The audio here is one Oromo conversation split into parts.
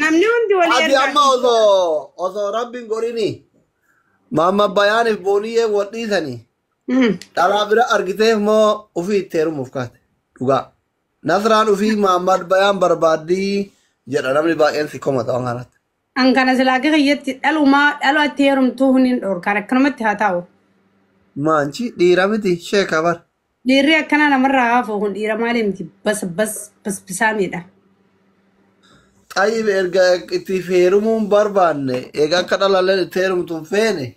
namni hundi walii Ati amma osoo rabbiin gorini Mama Bayani Bonnie what is any? Talabra argite mo ufi terum of cat. Uga Nasran ufi Mamad Bayan Barbadi Jeranamli by Ensi Comat on Harat. Angana Zelaga yet Eluma Elaterum Tunin or Karakromet Hatao. Manchi, the Ramiti, shake cover. The Ria Canana Mara for Iramalim bus Pisamida. I verga itiferum barbane, ega catalale terum to fene.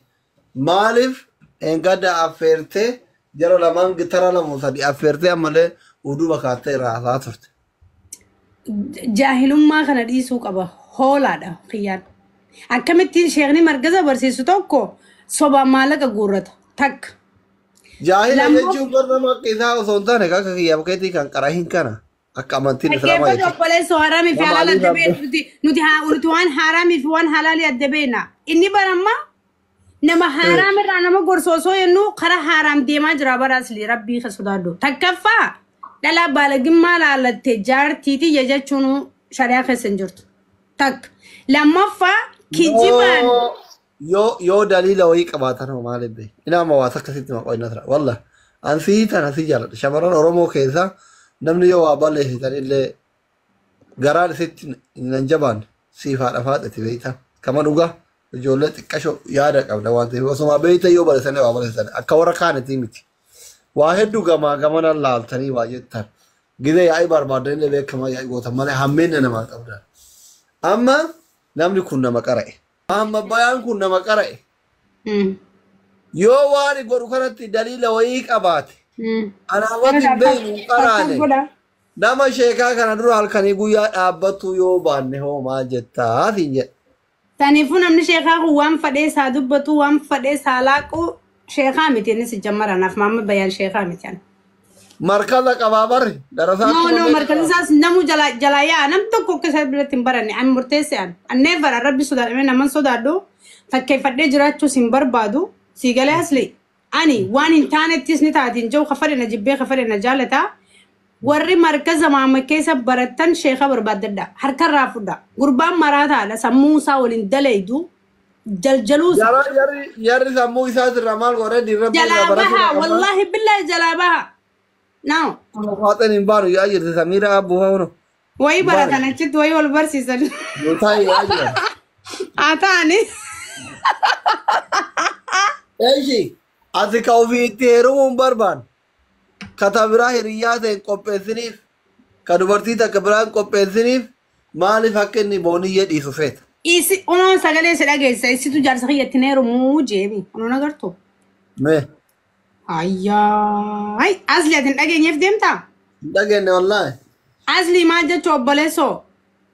Malif and gada afferte, Jaralamang Gitaralamus, the afferte amale, Udubacate Razat. Jahiluma can at Isuk of a holada, Fiat. I committed Sherni Margaza versus Sutoko, Soba Malaga Gurat, Tak. Jahil Jupernama is house on Tanaka, Yavketi and Karahinkana. A Kamantin so Harami Fala Nutiha Urtuan Haram if one halali at the Bena. In Nibarama? Nama Haram Ranama Gorso and no Kara Haram Dema Rabarasli Rabbi Hasudado. Takafa Dala Balagimala la Tejar Titi Yajachunu Sharia Senjurt. Tak Lamafa Kijiman. Yo Dalila week about an Malibi. Inama Wasakasit or another. Wallah. And see it and a Sijar. Shamaran Oromo Keza. Namnio Abale is a Garar sit in Jaban. See if I have had the later. Kamanuga, you let Casho Yadak of the one. There was some beta you but a Kaurakan timid. Why had to Gama Gamana Lal Tani Wajeta? Give a Ibar Badin the Kamaya Guatemala Hamin and a month of that. Amma Namni Kundamakare. Amma Bayan Kundamakare. You are Gorukarati Dalila week about. And I want to be Karane. Dama Sheka can do Alcaniguya Abatu Yoban Homa Jetta. Tanifunam Sheka one for days Hadu Batu one for days Halako Shekamitin is Jamaran of Mamma Bayan Shekamitan. Markala Kavabar. No, Markazas Namu Jalaya, and I'm to cook a celebrating Barani. I'm Mortesian. And never a rabbi so that when a man so that do. Fakefadejra to Simbarbadu, Sigalasli. Ani one internet is not in Joe Hafar and a Jibbe Hafar and a Jalata. Worry Markazama Makesa Baratan Sheikha or Badada, Harkarafuda, Gurban Marata, the Samusa will in Deledu, Jaljalus. Yaris and Musa Ramal already Jalabaha, Wallahi Billah Jalabaha. Now, what an embargo, is Amira Buhono. Why Baratan, I checked way all verses. Atani. Eji, as the Kavi Terum Barban. Katabra Riyad and Compensif, Kadubartita Cabran Compensif, Mali Hakeni Boni yet is of it. Is it on Sagales against I see to Jarsaria Tenero Mu, Jamie, on another top? Me. I as let again if them ta. Again online. As Limaja to Boleso.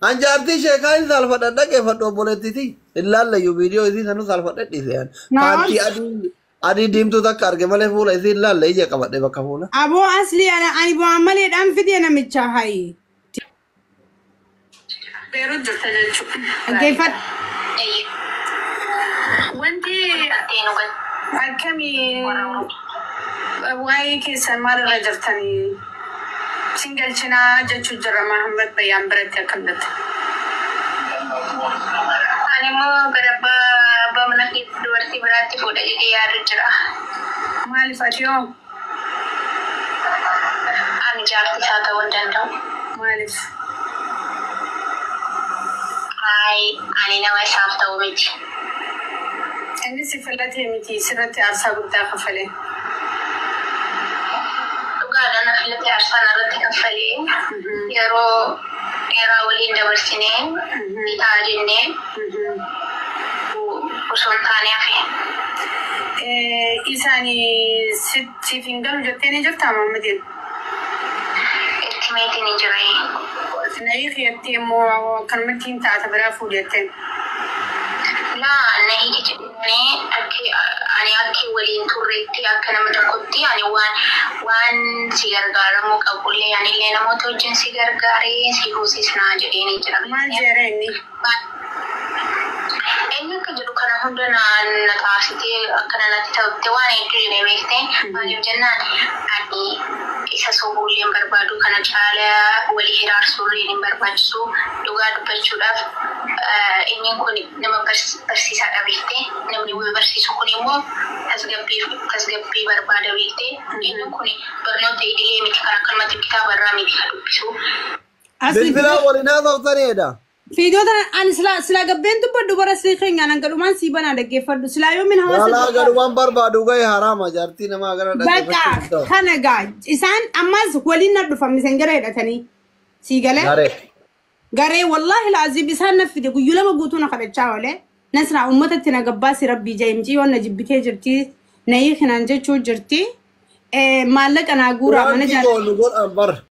And Jartisha kinds of what a dagger for Boletiti. In Lala, you video is an alphabet is there. I did him to the Cargamale full as in La Leja Kamateva. Abo Asli and I want Malay amphibian Micha High. One day I came in why kiss and mother Rajatani single China Jachudra Mohammed by Ambretta Kandat. Animo Bamanaki Duati Brati for the Yarra Malifatio and Jack Sata one dental. Malif. I know myself the witch. And this is a latimity, Sirati Arsabuta Fale. Uganda Filati Arsana Fale, Yaro Era Olinda Versine, Itajine, Usontania. Isani sitting down the tenage of Tamamadin. Estimating injury. Naiki more committing Tatabra food at 10. La, Naiki, Aniaki will into Riti, Akanamakotti, and one cigar garamok, and Elena Moto, cigar gari, he was his Najari. Inni akka jedhu kana hunda na taasitee akkana natti ta'utti waan hedduu jedhee beektee maaliif jennaan ani isa sobuullee hin barbaadu kana caalaa walii hiraarsuullee hin barbaachisu dhugaa dubbachuudhaaf inni kun nama barsiisaadha beektee namni wal barsiisu kun immoo tasgabbii barbaada beektee inni kun barnoota idilee miti kan akkanumatti kitaaba irraa miti kan dubbisu. Bilbila waliin haasa'uutaniidha. Fiidiyoota ani sila gabbeen dubbaddu bara sii keenya nan gadhumaan sii banaa dhaggeeffadhu silaa yoomin hawaasa Walaa gadhumaan barbaadu gahee haraama jaartii namaa gara bakka kana gaa isaan ammas waliin na dhufan misengara hidhatanii sii galee garee wallaahi laazim isaan na fide guyyuu lama guutuu na kadhachaa oolee nasraa uummatatti na gabbaasi rabbii jaa'imtii waan na jibbitee jirti na hiikinaan jechuu jirti maallaqa naa guuraa mana Waan